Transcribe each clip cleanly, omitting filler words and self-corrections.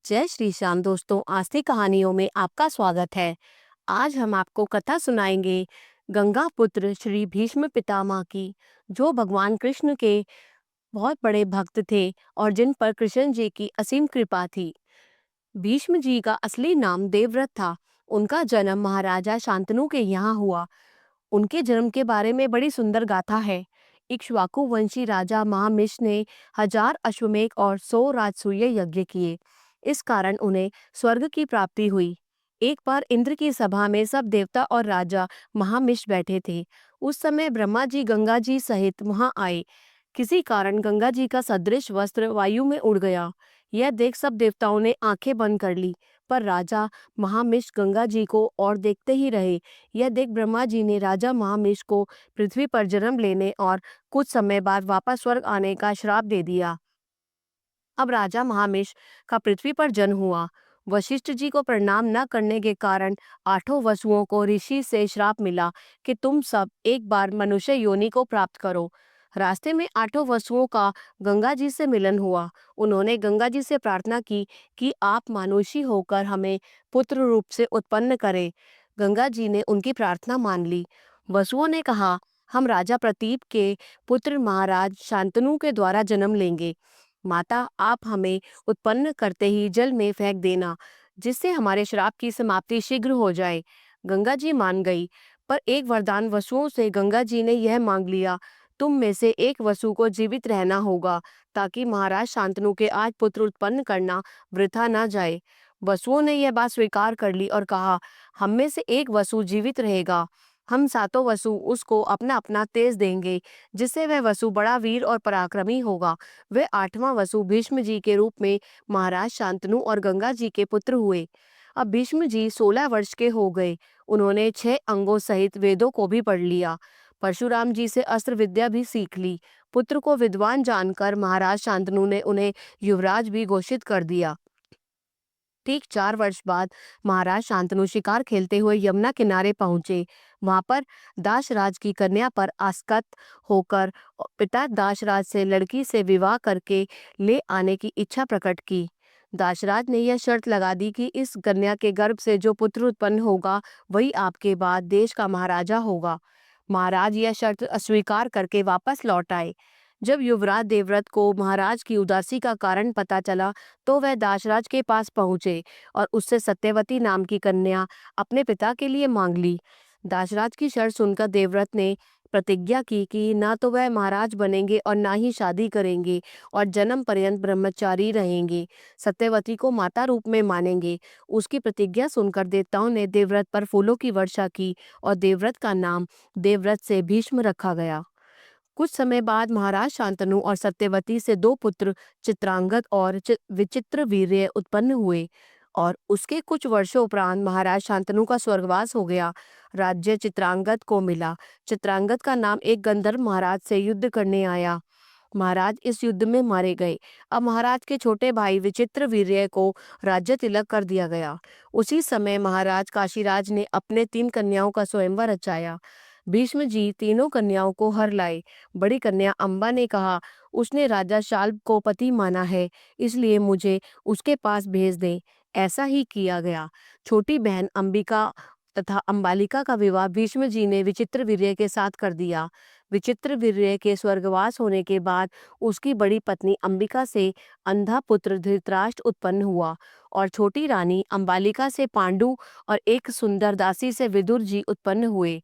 जय श्री श्याम दोस्तों, आस्तिक कहानियों में आपका स्वागत है। आज हम आपको कथा सुनाएंगे गंगा पुत्र श्री भीष्म पितामह की, जो भगवान कृष्ण के बहुत बड़े भक्त थे और जिन पर कृष्ण जी की असीम कृपा थी। भीष्म जी का असली नाम देवव्रत था। उनका जन्म महाराजा शांतनु के यहाँ हुआ। उनके जन्म के बारे में बड़ी सुंदर गाथा है। इक्ष्वाकु वंशी राजा महामिष ने 1000 अश्वमेध और 100 राजसूय यज्ञ किए। इस कारण उन्हें स्वर्ग की प्राप्ति हुई। एक बार इंद्र की सभा में सब देवता और राजा महामिष बैठे थे। उस समय ब्रह्मा जी गंगा जी सहित वहां आए। किसी कारण गंगा जी का सदृश वस्त्र वायु में उड़ गया। यह देख सब देवताओं ने आंखें बंद कर ली, पर राजा महामिष गंगा जी को और देखते ही रहे। यह देख ब्रह्मा जी ने राजा महामिष को पृथ्वी पर जन्म लेने और कुछ समय बाद वापस स्वर्ग आने का श्राप दे दिया। अब राजा महामिष का पृथ्वी पर जन्म हुआ। वशिष्ठ जी को प्रणाम न करने के कारण 8 वसुओं को ऋषि से श्राप मिला कि तुम सब एक बार मनुष्य योनि को प्राप्त करो। रास्ते में 8 वसुओं का गंगा जी से मिलन हुआ। उन्होंने गंगा जी से प्रार्थना की कि आप मानुषी होकर हमें पुत्र रूप से उत्पन्न करें। गंगा जी ने उनकी प्रार्थना मान ली। वसुओं ने कहा, हम राजा प्रतीप के पुत्र महाराज शांतनु के द्वारा जन्म लेंगे। माता, आप हमें उत्पन्न करते ही जल में फेंक देना, जिससे हमारे श्राप की समाप्ति शीघ्र हो जाए। गंगा जी मान गई, पर एक वरदान वसुओं से गंगा जी ने यह मांग लिया, तुम में से एक वसु को जीवित रहना होगा, ताकि महाराज शांतनु के आज पुत्र उत्पन्न करना वृथा न जाए। वसुओं ने यह बात स्वीकार कर ली और कहा, हम में से एक वसु जीवित रहेगा। हम सातों वसु उसको अपना अपना तेज देंगे, जिससे वह वसु बड़ा वीर और पराक्रमी होगा। वे 8वां वसु भीष्म जी के रूप में महाराज शांतनु और गंगा जी के पुत्र हुए। अब भीष्म जी 16 वर्ष के हो गए। उन्होंने 6 अंगों सहित वेदों को भी पढ़ लिया। परशुराम जी से अस्त्र विद्या भी सीख ली। पुत्र को विद्वान जानकर महाराज शांतनु ने उन्हें युवराज भी घोषित कर दिया। ठीक 4 वर्ष बाद महाराज शांतनु शिकार खेलते हुए यमुना किनारे पहुंचे। वहां पर दाशराज की कन्या पर आसक्त होकर पिता दाशराज से लड़की से विवाह करके ले आने की इच्छा प्रकट की। दाशराज ने यह शर्त लगा दी कि इस कन्या के गर्भ से जो पुत्र उत्पन्न होगा वही आपके बाद देश का महाराजा होगा। महाराज यह शर्त अस्वीकार करके वापस लौट आए। जब युवराज देवव्रत को महाराज की उदासी का कारण पता चला, तो वह दाशराज के पास पहुंचे और उससे सत्यवती नाम की कन्या अपने पिता के लिए मांग ली। दाशराज की शर्त सुनकर देवव्रत ने प्रतिज्ञा की कि ना तो वह महाराज बनेंगे और ना ही शादी करेंगे और जन्म पर्यंत ब्रह्मचारी रहेंगे। सत्यवती को माता रूप में मानेंगे। उसकी प्रतिज्ञा सुनकर देवताओं ने देवव्रत पर फूलों की वर्षा की और देवव्रत का नाम देवव्रत से भीष्म रखा गया। कुछ समय बाद महाराज शांतनु और सत्यवती से 2 पुत्र चित्रांगद और विचित्र वीर्य उत्पन्न हुए और उसके कुछ वर्षों उपरांत महाराज शांतनु का स्वर्गवास हो गया। राज्य चित्रांगद को मिला। चित्रांगद का नाम एक गंधर्व महाराज से युद्ध करने आया। महाराज इस युद्ध में मारे गए। अब महाराज के छोटे भाई विचित्र वीर्य को राज्य तिलक कर दिया गया। उसी समय महाराज काशीराज ने अपने 3 कन्याओं का स्वयंवर रचाया। भीष्म जी तीनों कन्याओं को हर लाए। बड़ी कन्या अम्बा ने कहा, उसने राजा शाल्व को पति माना है, इसलिए मुझे उसके पास भेज दें। ऐसा ही किया गया। छोटी बहन अंबिका तथा अंबालिका का विवाह भीष्म जी ने विचित्र वीर्य के साथ कर दिया। विचित्र वीर्य के स्वर्गवास होने के बाद उसकी बड़ी पत्नी अंबिका से अंधा पुत्र धृतराष्ट्र उत्पन्न हुआ और छोटी रानी अंबालिका से पांडु और एक सुंदर दासी से विदुर जी उत्पन्न हुए।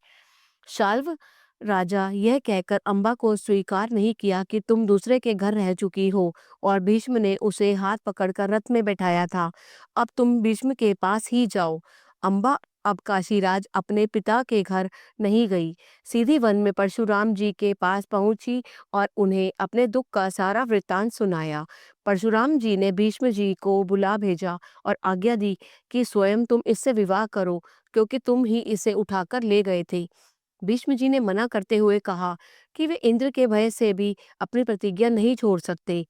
शाल्व राजा यह कहकर अम्बा को स्वीकार नहीं किया कि तुम दूसरे के घर रह चुकी हो और भीष्म ने उसे हाथ पकड़कर रथ में बैठाया था। अब तुम भीष्म के पास ही जाओ। अम्बा अब काशीराज अपने पिता के घर नहीं गई, सीधी वन में परशुराम जी के पास पहुंची और उन्हें अपने दुख का सारा वृत्तांत सुनाया। परशुराम जी ने भीष्म जी को बुला भेजा और आज्ञा दी कि स्वयं तुम इससे विवाह करो, क्योंकि तुम ही इसे उठाकर ले गए थे। भीष्म जी ने मना करते हुए कहा कि वे इंद्र के भय से भी अपनी प्रतिज्ञा नहीं छोड़ सकते।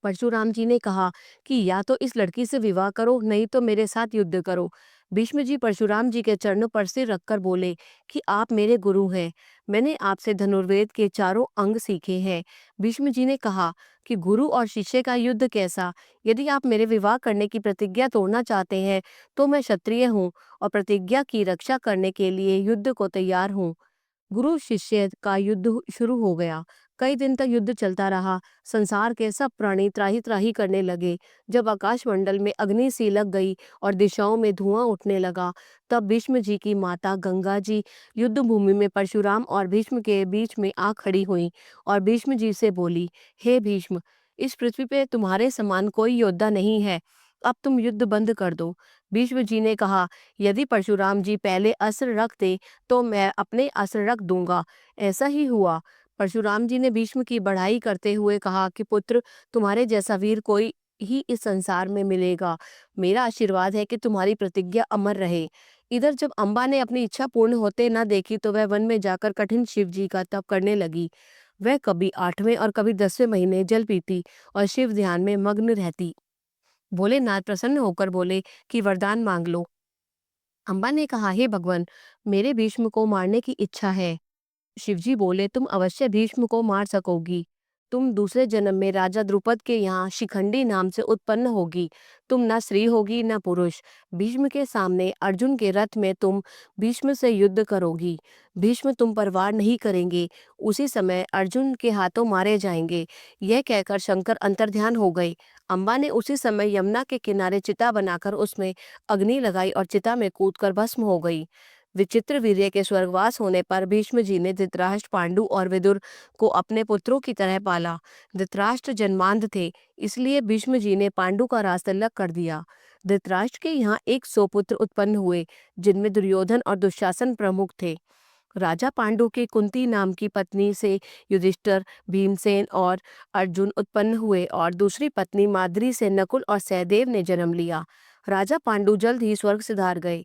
परशुराम जी ने कहा कि या तो इस लड़की से विवाह करो, नहीं तो मेरे साथ युद्ध करो। भीष्म जी परशुराम जी के चरणों पर सिर रखकर बोले कि आप मेरे गुरु हैं, मैंने आपसे धनुर्वेद के चारों अंग सीखे हैं। भीष्म जी ने कहा कि गुरु और शिष्य का युद्ध कैसा? यदि आप मेरे विवाह करने की प्रतिज्ञा तोड़ना चाहते हैं तो मैं क्षत्रिय हूँ और प्रतिज्ञा की रक्षा करने के लिए युद्ध को तैयार हूँ। गुरु शिष्य का युद्ध शुरू हो गया। कई दिन तक युद्ध चलता रहा। संसार के सब प्राणी त्राही त्राही करने लगे। जब आकाशमंडल में अग्नि सी लग गई और दिशाओं में धुआं उठने लगा, तब भीष्म जी की माता गंगा जी युद्ध भूमि में परशुराम और भीष्म के बीच में आ खड़ी हुई और भीष्म जी से बोली, हे भीष्म, इस पृथ्वी पे तुम्हारे समान कोई योद्धा नहीं है, अब तुम युद्ध बंद कर दो। भीष्म जी ने कहा, यदि परशुराम जी पहले अस्त्र रखते तो मैं अपने अस्त्र रख दूंगा। ऐसा ही हुआ। परशुराम जी ने भीष्म की बढ़ाई करते हुए कहा कि पुत्र, तुम्हारे जैसा वीर कोई ही इस संसार में मिलेगा। मेरा आशीर्वाद है कि तुम्हारी प्रतिज्ञा अमर रहे। इधर जब अम्बा ने अपनी इच्छा पूर्ण होते न देखी तो वह वन में जाकर कठिन शिव जी का तप करने लगी। वह कभी 8वें और कभी 10वें महीने जल पीती और शिव ध्यान में मग्न रहती। भोलेनाथ प्रसन्न होकर बोले कि वरदान मांग लो। अम्बा ने कहा, हे भगवान, मेरे भीष्म को मारने की इच्छा है। शिवजी बोले, तुम अवश्य भीष्म को मार सकोगी। तुम दूसरे जन्म में राजा द्रुपद के यहाँ शिखंडी नाम से उत्पन्न होगी। तुम न स्त्री होगी न पुरुष। भीष्म के सामने अर्जुन के रथ में तुम भीष्म से युद्ध करोगी। भीष्म तुम पर वार नहीं करेंगे। उसी समय अर्जुन के हाथों मारे जाएंगे। यह कहकर शंकर अंतर्ध्यान हो गए। अम्बा ने उसी समय यमुना के किनारे चिता बनाकर उसमें अग्नि लगाई और चिता में कूदकर भस्म हो गई। विचित्र वीर्य के स्वर्गवास होने पर भीष्म जी ने धृतराष्ट्र, पांडु और विदुर को अपने पुत्रों की तरह पाला। धृतराष्ट्र जन्मांध थे, इसलिए भीष्म जी ने पांडु का राज तिलक कर दिया। धृतराष्ट्र के यहाँ 100 पुत्र उत्पन्न हुए, जिनमें दुर्योधन और दुशासन प्रमुख थे। राजा पांडु की कुंती नाम की पत्नी से युधिष्ठिर, भीमसेन और अर्जुन उत्पन्न हुए और दूसरी पत्नी माद्री से नकुल और सहदेव ने जन्म लिया। राजा पांडु जल्द ही स्वर्ग सिधार गए।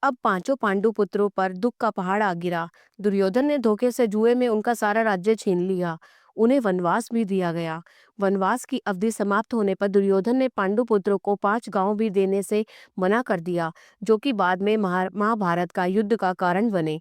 अब पांचों पांडु पुत्रों पर दुख का पहाड़ आ गिरा। दुर्योधन ने धोखे से जुए में उनका सारा राज्य छीन लिया। उन्हें वनवास भी दिया गया। वनवास की अवधि समाप्त होने पर दुर्योधन ने पांडु पुत्रों को 5 गांव भी देने से मना कर दिया, जो कि बाद में महाभारत का युद्ध का कारण बने।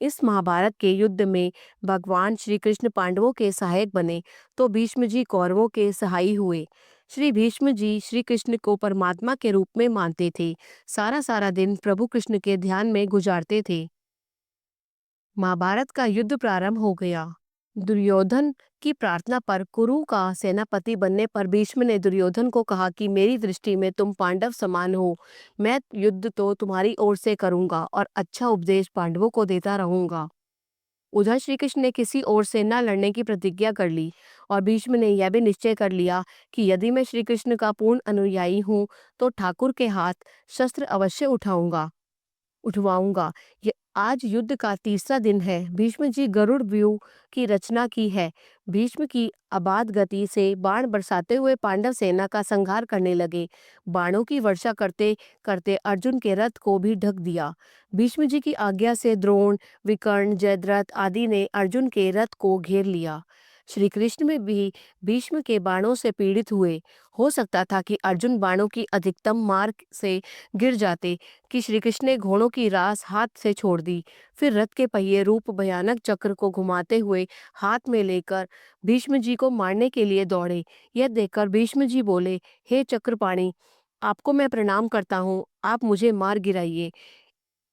इस महाभारत के युद्ध में भगवान श्री कृष्ण पांडवों के सहायक बने तो भीष्म जी कौरवों के सहाई हुए। श्री भीष्म जी श्री कृष्ण को परमात्मा के रूप में मानते थे। सारा सारा दिन प्रभु कृष्ण के ध्यान में गुजारते थे। महाभारत का युद्ध प्रारंभ हो गया। दुर्योधन की प्रार्थना पर कुरु का सेनापति बनने पर भीष्म ने दुर्योधन को कहा कि मेरी दृष्टि में तुम पांडव समान हो। मैं युद्ध तो तुम्हारी ओर से करूंगा और अच्छा उपदेश पांडवों को देता रहूंगा। उधर श्री कृष्ण ने किसी ओर से न लड़ने की प्रतिज्ञा कर ली और भीष्म ने यह भी निश्चय कर लिया कि यदि मैं श्री कृष्ण का पूर्ण अनुयायी हूँ तो ठाकुर के हाथ शस्त्र अवश्य उठवाऊंगा। ये आज युद्ध का तीसरा दिन है। भीष्म जी गरुड़ व्यूह की रचना की है। भीष्म की अबाध गति से बाण बरसाते हुए पांडव सेना का संहार करने लगे। बाणों की वर्षा करते करते अर्जुन के रथ को भी ढक दिया। भीष्म जी की आज्ञा से द्रोण, विकर्ण, जयद्रथ आदि ने अर्जुन के रथ को घेर लिया। श्री कृष्ण में भी भीष्म के बाणों से पीड़ित हुए। हो सकता था कि अर्जुन बाणों की अधिकतम मार से गिर जाते कि श्री कृष्ण ने घोड़ों की रास हाथ से छोड़ दी। फिर रथ के पहिए रूप भयानक चक्र को घुमाते हुए हाथ में लेकर भीष्म जी को मारने के लिए दौड़े। यह देखकर भीष्म जी बोले, हे चक्रपाणि, आपको मैं प्रणाम करता हूँ, आप मुझे मार गिराइए।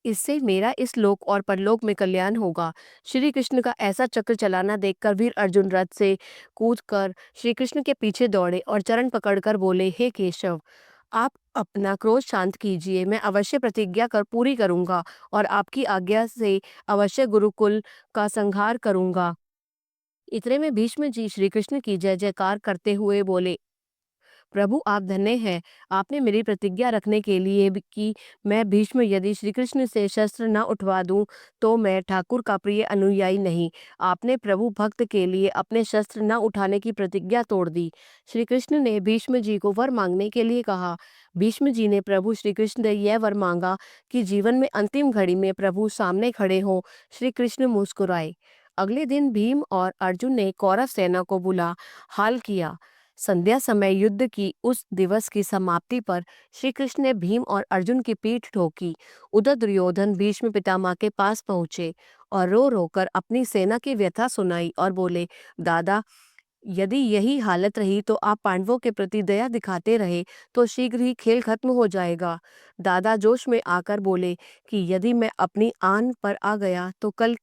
इससे मेरा इस लोक और परलोक में कल्याण होगा। श्री कृष्ण का ऐसा चक्र चलाना देखकर वीर अर्जुन रथ से कूदकर श्री कृष्ण के पीछे दौड़े और चरण पकड़कर बोले, हे केशव, आप अपना क्रोध शांत कीजिए। मैं अवश्य प्रतिज्ञा कर पूरी करूंगा और आपकी आज्ञा से अवश्य गुरुकुल का संहार करूंगा। इतने में भीष्म जी श्री कृष्ण की जय जयकार करते हुए बोले, प्रभु आप धन्य हैं। आपने मेरी प्रतिज्ञा रखने के लिए कि मैं भीष्म यदि श्री कृष्ण से शस्त्र न उठवा दूं तो मैं ठाकुर का प्रिय अनुयायी नहीं। आपने प्रभु भक्त के लिए अपने शस्त्र न उठाने की प्रतिज्ञा तोड़ दी। श्री कृष्ण ने भीष्म जी को वर मांगने के लिए कहा। भीष्म जी ने प्रभु श्री कृष्ण से यह वर मांगा कि जीवन में अंतिम घड़ी में प्रभु सामने खड़े हों। श्री कृष्ण मुस्कुराए। अगले दिन भीम और अर्जुन ने कौरव सेना को बुला हाल किया। संध्या समय युद्ध की उस दिवस की समाप्ति पर श्री कृष्ण ने भीम और अर्जुन की पीठ ठोकी। उधर दुर्योधन भीष्म पितामह के पास पहुंचे और रो रो कर अपनी सेना की व्यथा सुनाई और बोले, दादा, यदि यही हालत रही तो आप पांडवों के प्रति दया दिखाते रहे तो शीघ्र ही खेल खत्म हो जाएगा। दादा जोश में आकर बोले कि यदि मैं अपनी आन पर आ गया तो कल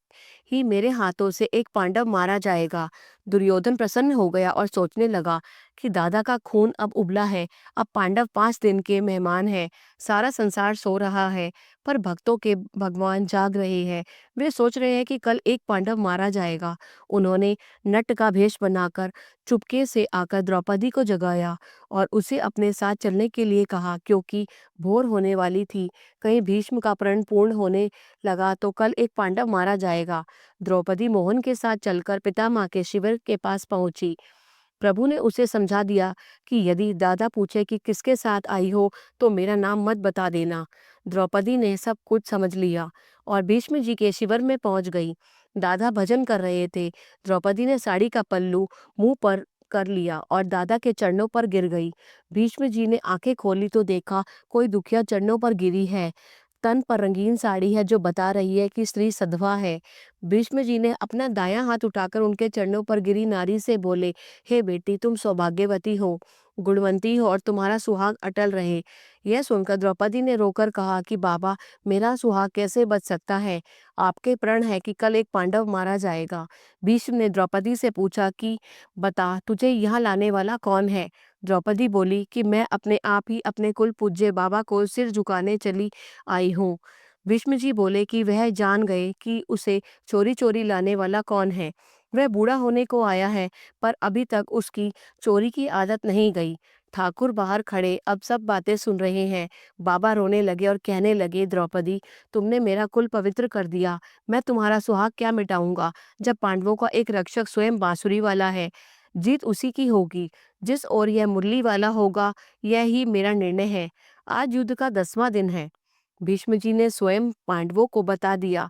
ही मेरे हाथों से एक पांडव मारा जाएगा। दुर्योधन प्रसन्न हो गया और सोचने लगा कि दादा का खून अब उबला है। अब पांडव 5 दिन के मेहमान हैं। सारा संसार सो रहा है पर भक्तों के भगवान जाग रहे हैं। वे सोच रहे हैं कि कल एक पांडव मारा जाएगा। उन्होंने नट का भेष बनाकर चुपके से आकर द्रौपदी को जगाया और उसे अपने साथ चलने के लिए कहा, क्योंकि भोर होने वाली थी। कहीं भीष्म का प्रण पूर्ण होने लगा तो कल एक पांडव मारा जाएगा। द्रौपदी मोहन के साथ चलकर पितामह के शिविर के पास पहुंची। प्रभु ने उसे समझा दिया कि यदि दादा पूछे कि किसके साथ आई हो तो मेरा नाम मत बता देना। द्रौपदी ने सब कुछ समझ लिया और भीष्म जी के शिविर में पहुंच गई। दादा भजन कर रहे थे। द्रौपदी ने साड़ी का पल्लू मुंह पर कर लिया और दादा के चरणों पर गिर गई। भीष्म जी ने आंखें खोली तो देखा कोई दुखिया चरणों पर गिरी है। तन पर रंगीन साड़ी है जो बता रही है कि स्त्री सधवा है। भीष्म जी ने अपना दायां हाथ उठाकर उनके चरणों पर गिरी नारी से बोले, हे बेटी, तुम सौभाग्यवती हो, गुणवंती हो और तुम्हारा सुहाग अटल रहे। यह सुनकर द्रौपदी ने रोकर कहा कि बाबा, मेरा सुहाग कैसे बच सकता है? आपके प्रण है कि कल एक पांडव मारा जाएगा। भीष्म ने द्रौपदी से पूछा कि बता, तुझे यहाँ लाने वाला कौन है? द्रौपदी बोली कि मैं अपने आप ही अपने कुल पूज्य बाबा को सिर झुकाने चली आई हूँ। भीष्म जी बोले कि वह जान गए कि उसे चोरी चोरी लाने वाला कौन है। वह बूढ़ा होने को आया है पर अभी तक उसकी चोरी की आदत नहीं गई। ठाकुर बाहर खड़े अब सब बातें सुन रहे हैं। बाबा रोने लगे और कहने लगे, द्रौपदी, तुमने मेरा कुल पवित्र कर दिया। मैं तुम्हारा सुहाग क्या मिटाऊंगा जब पांडवों का एक रक्षक स्वयं बांसुरी वाला है। जीत उसी की होगी। जिस ओर यह मुरली वाला होगा, यह ही मेरा निर्णय है। आज युद्ध का 10वां दिन है। भीष्म जी ने स्वयं पांडवों को बता दिया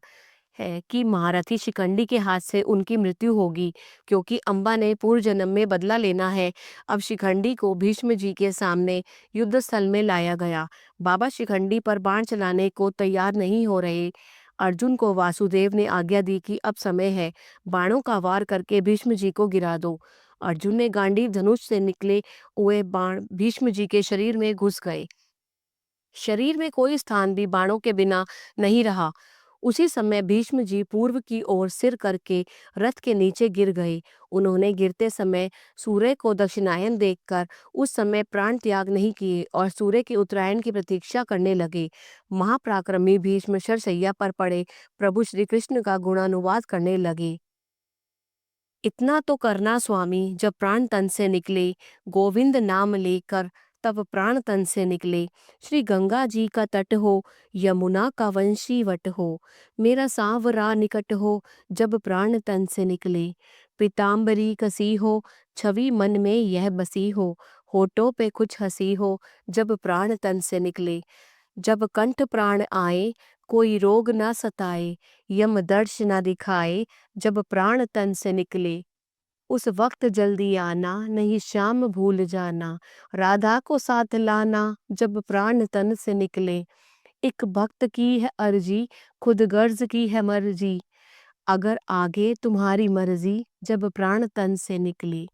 है कि महारथी शिखंडी के हाथ से उनकी मृत्यु होगी, क्योंकि अंबा ने पूर्व जन्म में बदला लेना है। अब शिखंडी को भीष्म जी के सामने युद्ध स्थल में लाया गया। बाबा शिखंडी पर बाण चलाने को तैयार नहीं हो रहे। अर्जुन को वासुदेव ने आज्ञा दी कि अब समय है, बाणों का वार करके भीष्म जी को गिरा दो। अर्जुन ने गांडीव धनुष से निकले हुए बाण भीष्म जी के शरीर में घुस गए। शरीर में कोई स्थान भी बाणों के बिना नहीं रहा। उसी समय भीष्म जी पूर्व की ओर सिर करके रथ के नीचे गिर गए। उन्होंने गिरते समय सूर्य को दक्षिणायन देखकर उस समय प्राण त्याग नहीं किए और सूर्य के उत्तरायण की प्रतीक्षा करने लगे। महापराक्रमी भीष्म शरशैया पर पड़े प्रभु श्री कृष्ण का गुणानुवाद करने लगे। इतना तो करना स्वामी, जब प्राण तन से निकले, गोविंद नाम लेकर तब प्राण तन से निकले। श्री गंगा जी का तट हो, यमुना का वंशी वट हो, मेरा सांवरा निकट हो, जब प्राण तन से निकले। पीताम्बरी कसी हो, छवि मन में यह बसी हो, होठों पे कुछ हंसी हो, जब प्राण तन से निकले। जब कंठ प्राण आए, कोई रोग न सताए, यम दर्श न दिखाए, जब प्राण तन से निकले। उस वक्त जल्दी आना, नहीं शाम भूल जाना, राधा को साथ लाना, जब प्राण तन से निकले। एक भक्त की है अर्जी, खुद गर्ज की है मर्जी, अगर आगे तुम्हारी मर्जी, जब प्राण तन से निकले।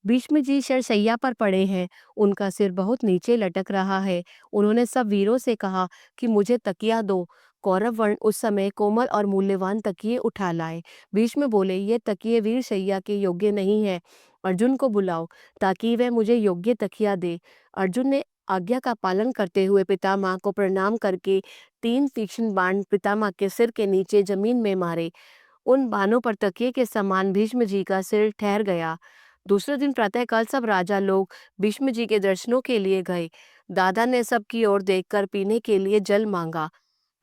भीष्म जी शरशैया पर पड़े हैं। उनका सिर बहुत नीचे लटक रहा है। उन्होंने सब वीरों से कहा कि मुझे तकिया दो। कौरव वर्ण उस समय कोमल और मूल्यवान तकिए उठा लाए। भीष्म बोले, ये तकिए वीर शैया के योग्य नहीं है। अर्जुन को बुलाओ ताकि वह मुझे योग्य तकिया दे। अर्जुन ने आज्ञा का पालन करते हुए पितामह को प्रणाम करके 3 तीक्ष्ण बाण पितामह के सिर के नीचे जमीन में मारे। उन बाणों पर तकिए के समान भीष्म जी का सिर ठहर गया। दूसरे दिन प्रातःकाल सब राजा लोग भीष्म जी के दर्शनों के लिए गए। दादा ने सबकी ओर देखकर पीने के लिए जल मांगा।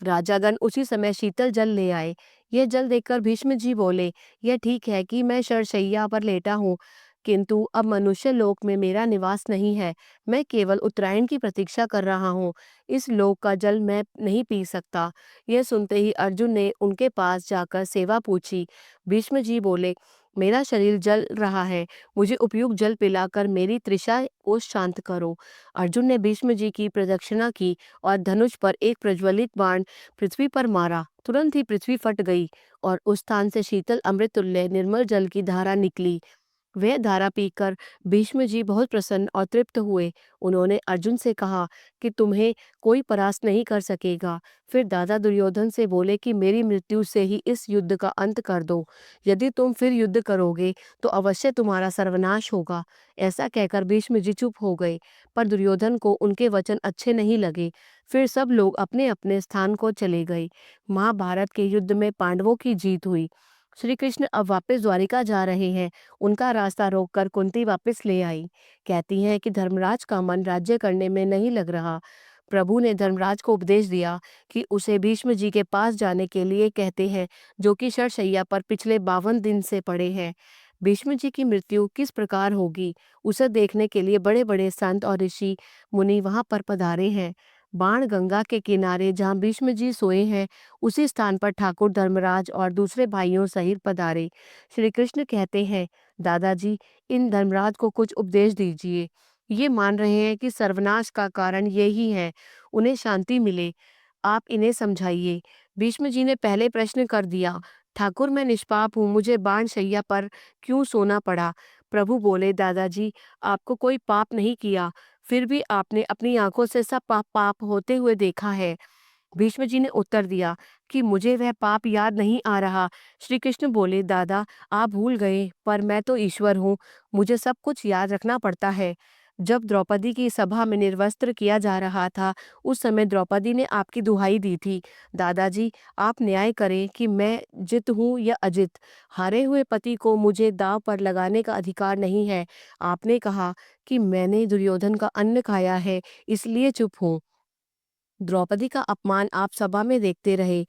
राजागण उसी समय शीतल जल ले आए। यह जल देखकर भीष्म जी बोले, यह ठीक है कि मैं शरशैया पर लेटा हूँ, किंतु अब मनुष्य लोक में मेरा निवास नहीं है। मैं केवल उत्तरायण की प्रतीक्षा कर रहा हूँ। इस लोक का जल मैं नहीं पी सकता। यह सुनते ही अर्जुन ने उनके पास जाकर सेवा पूछी। भीष्म जी बोले, मेरा शरीर जल रहा है, मुझे उपयुक्त जल पिलाकर मेरी तृषा को शांत करो। अर्जुन ने भीष्म जी की प्रदक्षिणा की और धनुष पर एक प्रज्वलित बाण पृथ्वी पर मारा। तुरंत ही पृथ्वी फट गई और उस स्थान से शीतल अमृत तुल्य निर्मल जल की धारा निकली। वह धारा पीकर भीष्म जी बहुत प्रसन्न और तृप्त हुए। उन्होंने अर्जुन से कहा कि तुम्हें कोई परास्त नहीं कर सकेगा। फिर दादा दुर्योधन से बोले कि मेरी मृत्यु से ही इस युद्ध का अंत कर दो। यदि तुम फिर युद्ध करोगे तो अवश्य तुम्हारा सर्वनाश होगा। ऐसा कहकर भीष्म जी चुप हो गए, पर दुर्योधन को उनके वचन अच्छे नहीं लगे। फिर सब लोग अपने अपने स्थान को चले गए। महाभारत के युद्ध में पांडवों की जीत हुई। श्री कृष्ण अब वापस द्वारिका जा रहे हैं। उनका रास्ता रोककर कुंती वापस ले आई। कहती हैं कि धर्मराज का मन राज्य करने में नहीं लग रहा। प्रभु ने धर्मराज को उपदेश दिया कि उसे भीष्म जी के पास जाने के लिए कहते हैं, जो कि शरशैया पर पिछले 52 दिन से पड़े हैं। भीष्म जी की मृत्यु किस प्रकार होगी, उसे देखने के लिए बड़े बड़े संत और ऋषि मुनि वहां पर पधारे हैं। बाण गंगा के किनारे जहाँ भीष्म जी सोए हैं, उसी स्थान पर ठाकुर धर्मराज और दूसरे भाइयों सहित पधारे। श्री कृष्ण कहते हैं, दादाजी, इन धर्मराज को कुछ उपदेश दीजिए। ये मान रहे हैं कि सर्वनाश का कारण यही है, उन्हें शांति मिले। आप इन्हें समझाइए। भीष्म जी ने पहले प्रश्न कर दिया, ठाकुर मैं निष्पाप हूँ, मुझे बाण शैया पर क्यों सोना पड़ा? प्रभु बोले, दादाजी, आपको कोई पाप नहीं किया, फिर भी आपने अपनी आंखों से सब पाप पाप होते हुए देखा है। भीष्म जी ने उत्तर दिया कि मुझे वह पाप याद नहीं आ रहा। श्री कृष्ण बोले, दादा, आप भूल गए, पर मैं तो ईश्वर हूँ, मुझे सब कुछ याद रखना पड़ता है। जब द्रौपदी की सभा में निर्वस्त्र किया जा रहा था, उस समय द्रौपदी ने आपकी दुहाई दी थी, दादाजी, आप न्याय करें कि मैं जित हूँ या अजित। हारे हुए पति को मुझे दांव पर लगाने का अधिकार नहीं है। आपने कहा कि मैंने दुर्योधन का अन्न खाया है, इसलिए चुप हूँ। द्रौपदी का अपमान आप सभा में देखते रहे,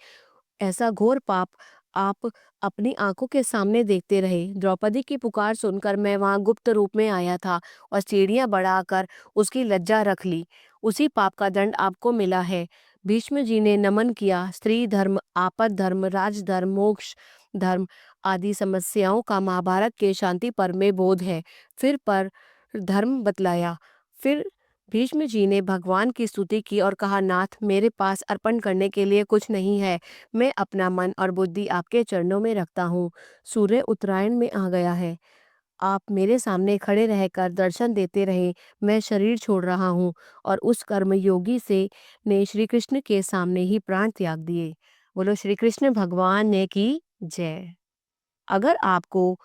ऐसा घोर पाप आप अपनी आंखों के सामने देखते रहे। द्रौपदी की पुकार सुनकर मैं वहां गुप्त रूप में आया था और सीढ़ियां बढ़ाकर उसकी लज्जा रख ली। उसी पाप का दंड आपको मिला है। भीष्म जी ने नमन किया। स्त्री धर्म, आपद धर्म, राजधर्म, मोक्ष धर्म आदि समस्याओं का महाभारत के शांति पर्व में बोध है। फिर पर धर्म बतलाया। फिर भीष्म जी ने भगवान की स्तुति की और कहा, नाथ, मेरे पास अर्पण करने के लिए कुछ नहीं है। मैं अपना मन और बुद्धि आपके चरणों में रखता हूँ। सूर्य उत्तरायण में आ गया है। आप मेरे सामने खड़े रहकर दर्शन देते रहे। मैं शरीर छोड़ रहा हूँ। और उस कर्मयोगी से ने श्री कृष्ण के सामने ही प्राण त्याग दिए। बोलो श्री कृष्ण भगवान ने की जय। अगर आपको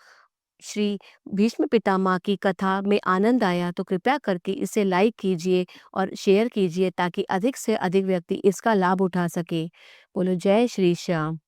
श्री भीष्म पितामह की कथा में आनंद आया तो कृपया करके इसे लाइक कीजिए और शेयर कीजिए, ताकि अधिक से अधिक व्यक्ति इसका लाभ उठा सके। बोलो जय श्री श्याम।